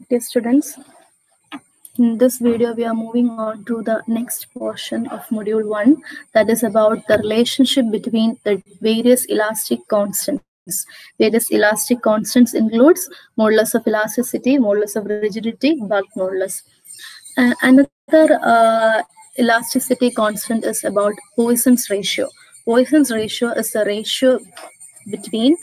Dear students, in this video we are moving on to the next portion of module 1, that is about the relationship between the various elastic constants. Various elastic constants includes modulus of elasticity, modulus of rigidity, bulk modulus. Another elasticity constant is about Poisson's ratio. Poisson's ratio is the ratio between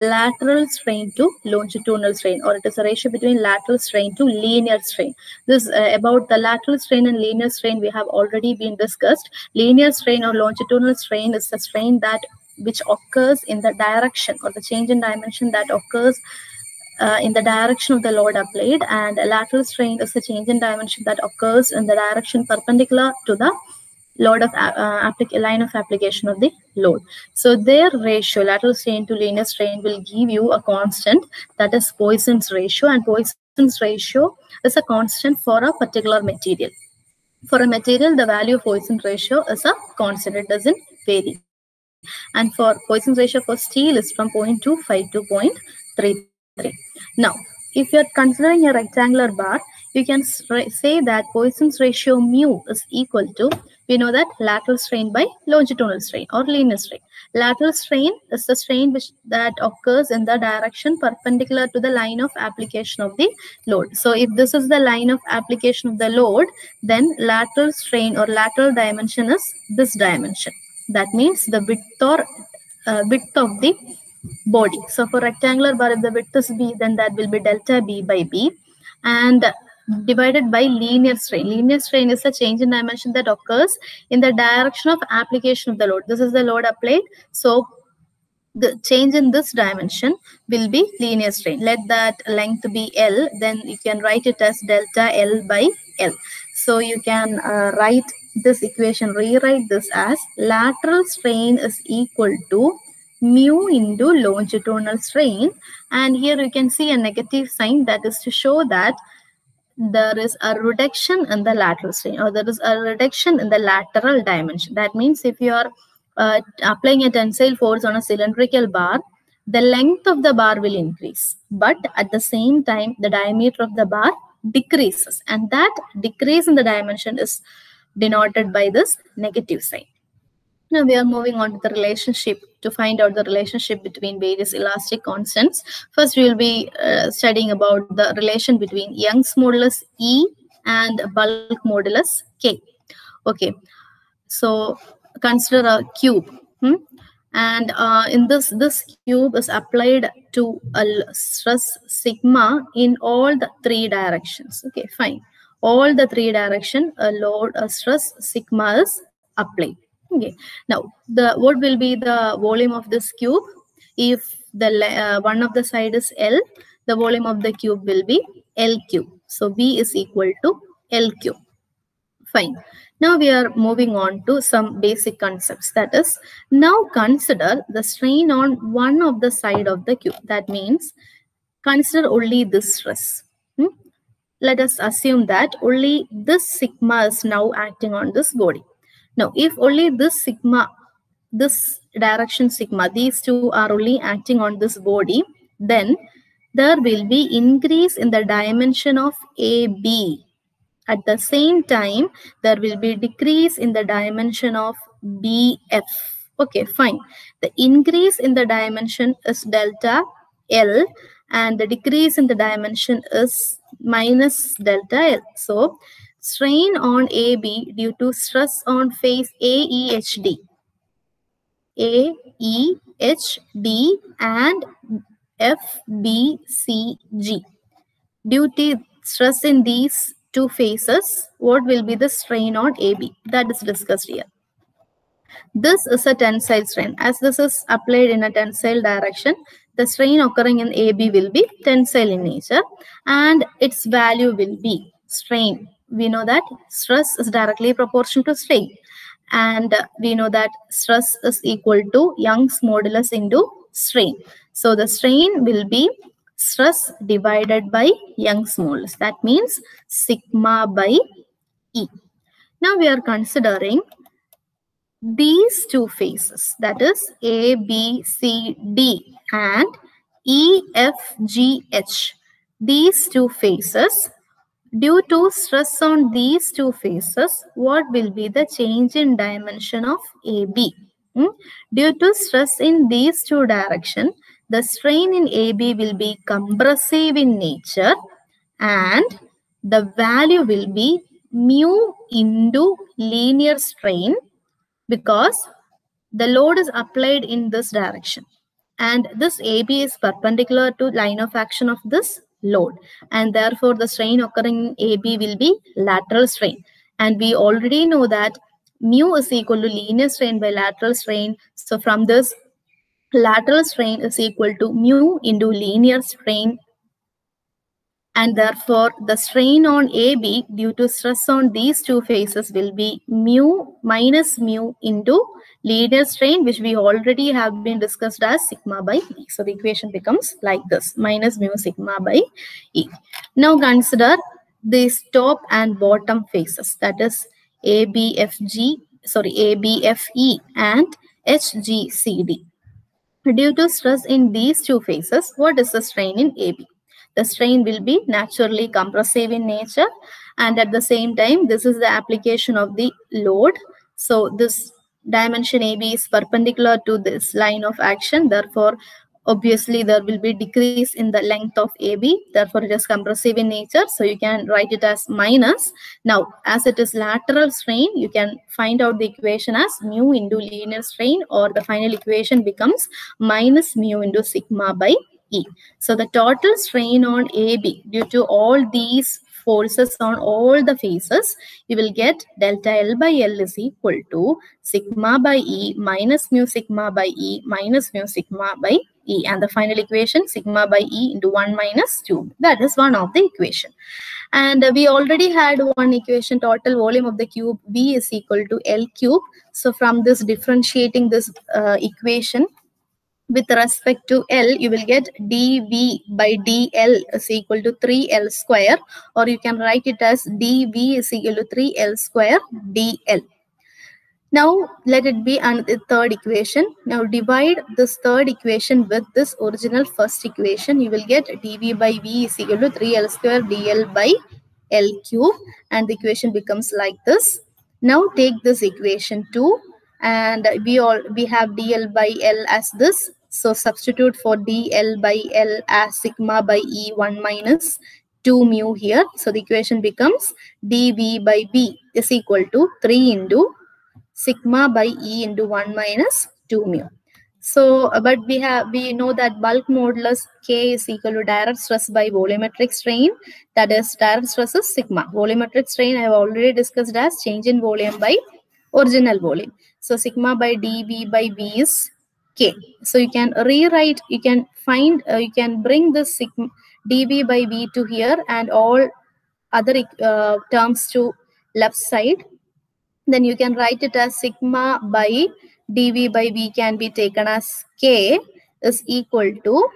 lateral strain to longitudinal strain, or it is a ratio between lateral strain to linear strain. This about the lateral strain and linear strain we have already been discussed. Linear strain or longitudinal strain is the strain that which occurs in the direction, or the change in dimension that occurs in the direction of the load applied, and a lateral strain is the change in dimension that occurs in the direction perpendicular to the load of line of application of the load. So their ratio, lateral strain to linear strain, will give you a constant, that is Poisson's ratio, and Poisson's ratio is a constant for a particular material. For a material, the value of Poisson's ratio is a constant, it doesn't vary. And for Poisson's ratio for steel is from 0.25 to 0.33. Now, if you're considering a rectangular bar, you can say that Poisson's ratio mu is equal to, we know that, lateral strain by longitudinal strain or linear strain. Lateral strain is the strain that occurs in the direction perpendicular to the line of application of the load. So if this is the line of application of the load, then lateral strain or lateral dimension is this dimension. That means the width or width of the body. So for rectangular bar, if the width is b, then that will be delta b by b, and divided by linear strain. Linear strain is a change in dimension that occurs in the direction of application of the load. This is the load applied, so the change in this dimension will be linear strain. Let that length be L, then you can write it as delta L by L. So you can write this equation, rewrite this as lateral strain is equal to mu into longitudinal strain, and here you can see a negative sign, that is to show that there is a reduction in the lateral strain, or there is a reduction in the lateral dimension. That means if you are applying a tensile force on a cylindrical bar, the length of the bar will increase, but at the same time the diameter of the bar decreases, and that decrease in the dimension is denoted by this negative sign. Now we are moving on to the relationship, to find out the relationship between various elastic constants. First, we will be studying about the relation between Young's modulus E and bulk modulus K. Okay, so consider a cube, and in this cube is applied to a stress sigma in all the three directions. Okay, fine. All the three direction, a stress sigma is applied. Okay, now what will be the volume of this cube? If the one of the side is L, the volume of the cube will be L cube. So V is equal to L cube. Fine. Now we are moving on to some basic concepts. That is, now consider the strain on one of the side of the cube. That means consider only this stress. Let us assume that only this sigma is now acting on this body. Now, if only this sigma, this direction sigma, these two are only acting on this body, then there will be increase in the dimension of AB. At the same time, there will be decrease in the dimension of BF. Okay, fine. The increase in the dimension is delta L, and the decrease in the dimension is minus delta L. So, strain on AB due to stress on face AEHD and FBCG. Due to stress in these two faces, what will be the strain on AB? That is discussed here. This is a tensile strain. As this is applied in a tensile direction, the strain occurring in AB will be tensile in nature, and its value will be strain. We know that stress is directly proportional to strain, and we know that stress is equal to Young's modulus into strain. So the strain will be stress divided by Young's modulus. That means sigma by E. Now we are considering these two faces, that is A, B, C, D and E, F, G, H. these two faces, due to stress on these two faces, what will be the change in dimension of AB? Due to stress in these two directions, the strain in AB will be compressive in nature, and the value will be mu into linear strain, because the load is applied in this direction, and this AB is perpendicular to line of action of this load, and therefore the strain occurring in AB will be lateral strain. And we already know that mu is equal to linear strain by lateral strain. So from this, lateral strain is equal to mu into linear strain, and therefore the strain on AB due to stress on these two faces will be mu minus mu into linear strain, which we already have been discussed as sigma by E. So the equation becomes like this, minus mu sigma by E. Now consider these top and bottom faces, that is ABFE and HGCD. Due to stress in these two faces, what is the strain in AB? The strain will be naturally compressive in nature, and at the same time, this is the application of the load. So this dimension AB is perpendicular to this line of action. Therefore, obviously there will be decrease in the length of AB. Therefore, it is compressive in nature. So you can write it as minus. Now, as it is lateral strain, you can find out the equation as mu into linear strain, or the final equation becomes minus mu into sigma by E. So the total strain on AB due to all these forces on all the faces, you will get delta L by L is equal to sigma by E minus mu sigma by E minus mu sigma by E, and the final equation sigma by E into 1 minus 2. That is one of the equation. And we already had one equation, total volume of the cube V is equal to L cube. So from this, differentiating this equation with respect to L, you will get dV by dL is equal to 3L square, or you can write it as dV is equal to 3L square dL. Now let it be the third equation. Now divide this third equation with this original first equation. You will get dV by V is equal to 3L square dL by L cube, and the equation becomes like this. Now take this equation 2, and we have dL by L as this. So substitute for dL by L as sigma by E 1 minus 2 mu here. So the equation becomes dV by V is equal to 3 into sigma by E into 1 minus 2 mu. So, but we know that bulk modulus K is equal to direct stress by volumetric strain. That is, direct stress is sigma. Volumetric strain I have already discussed as change in volume by original volume. So sigma by dV by V is K. So you can rewrite, you can find, you can bring this sigma dV by V to here and all other terms to left side. Then you can write it as sigma by dV by V can be taken as K is equal to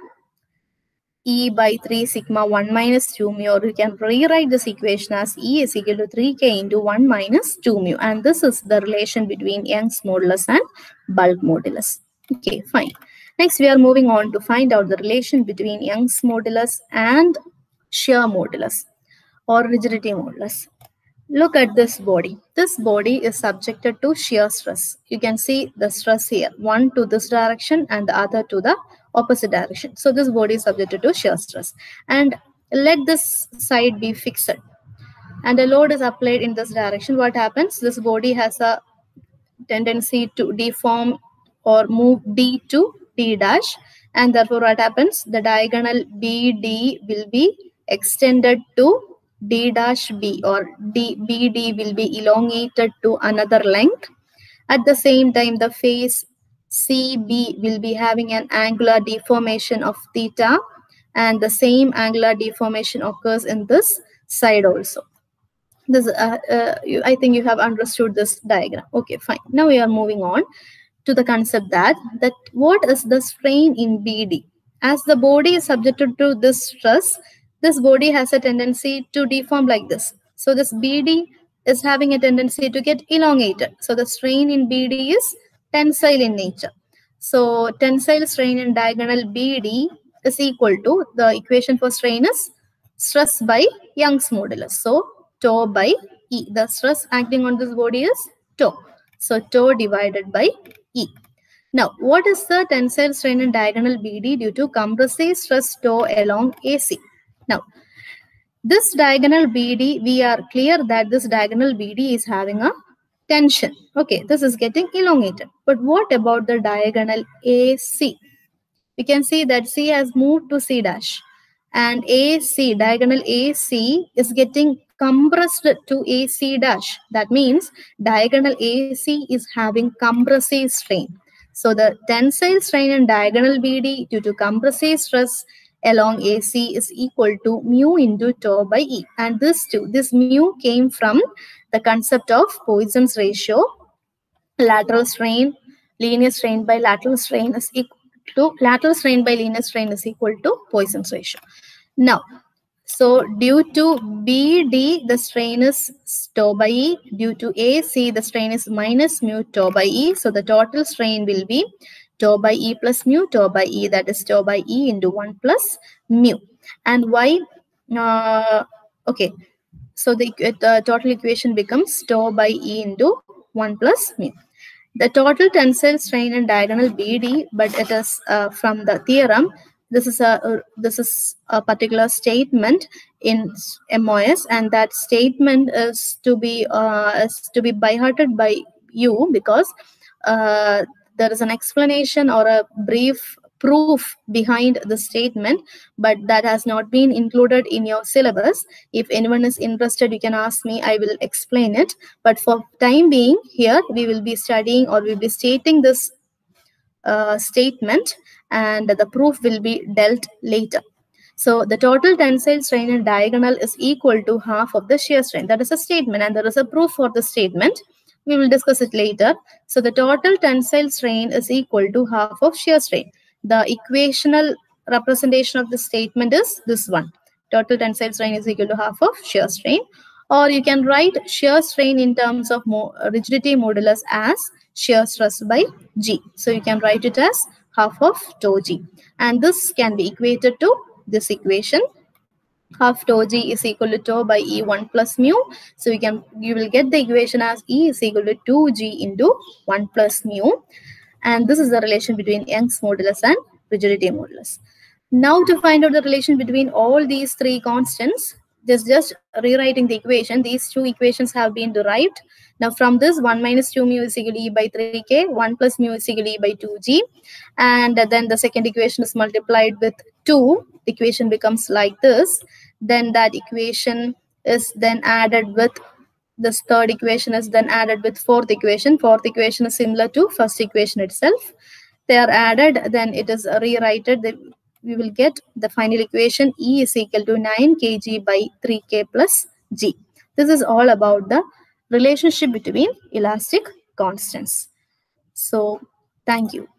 E by 3 sigma 1 minus 2 mu, or you can rewrite this equation as E is equal to 3K into 1 minus 2 mu. And this is the relation between Young's modulus and bulk modulus. Okay, fine. Next, we are moving on to find out the relation between Young's modulus and shear modulus or rigidity modulus. Look at this body. This body is subjected to shear stress. You can see the stress here, one to this direction and the other to the opposite direction. So this body is subjected to shear stress. And let this side be fixed. And a load is applied in this direction. What happens? This body has a tendency to deform or move D to D dash. And therefore what happens? The diagonal BD will be extended to D dash B, or BD will be elongated to another length. At the same time, the face CB will be having an angular deformation of theta, and the same angular deformation occurs in this side also. This, I think you have understood this diagram. Okay, fine. Now we are moving on to the concept that what is the strain in BD? As the body is subjected to this stress, this body has a tendency to deform like this. So this BD is having a tendency to get elongated. So the strain in BD is tensile in nature. So tensile strain in diagonal BD is equal to, the equation for strain is stress by Young's modulus. So tau by E. The stress acting on this body is tau. So tau divided by E. Now, what is the tensile strain and diagonal BD due to compressive stress tau along AC? Now, this diagonal BD, we are clear that this diagonal BD is having a tension. Okay, this is getting elongated. But what about the diagonal AC? We can see that C has moved to C dash. And AC, diagonal AC is getting compressed to AC dash. That means diagonal AC is having compressive strain. So the tensile strain and diagonal BD due to compressive stress along AC is equal to mu into tau by E. And this mu came from the concept of Poisson's ratio. Lateral strain, linear strain by lateral strain is equal to lateral strain by linear strain is equal to Poisson's ratio. Now, so due to BD, the strain is tau by E. Due to AC, the strain is minus mu tau by E. So the total strain will be tau by E plus mu tau by E. That is tau by E into 1 plus mu. And why? Okay. So the total equation becomes tau by E into 1 plus mu. The total tensile strain and diagonal BD, but it is from the theorem. This is a particular statement in MOS, and that statement is to be by hearted by you, because there is an explanation or a brief proof behind the statement, but that has not been included in your syllabus. If anyone is interested, you can ask me, I will explain it. But for time being, here we will be studying, or we'll be stating this statement, and the proof will be dealt later. So the total tensile strain and diagonal is equal to half of the shear strain. That is a statement, and there is a proof for the statement. We will discuss it later. So the total tensile strain is equal to half of shear strain. The equational representation of the statement is this one. Total tensile strain is equal to half of shear strain. Or you can write shear strain in terms of rigidity modulus as shear stress by G. So you can write it as half of tau G. And this can be equated to this equation. Half tau G is equal to tau by E1 plus mu. So you will get the equation as E is equal to 2G into 1 plus mu. And this is the relation between Young's modulus and rigidity modulus. Now to find out the relation between all these three constants, just rewriting the equation. These two equations have been derived. Now from this, 1 minus 2 mu is equal to E by 3K, 1 plus mu is equal to E by 2G. And then the second equation is multiplied with 2. The equation becomes like this. Then that equation is then added with this third equation is then added with fourth equation. Fourth equation is similar to first equation itself. They are added, then it is rewritten. We will get the final equation E is equal to 9 kg by 3K plus G. This is all about the relationship between elastic constants. So, thank you.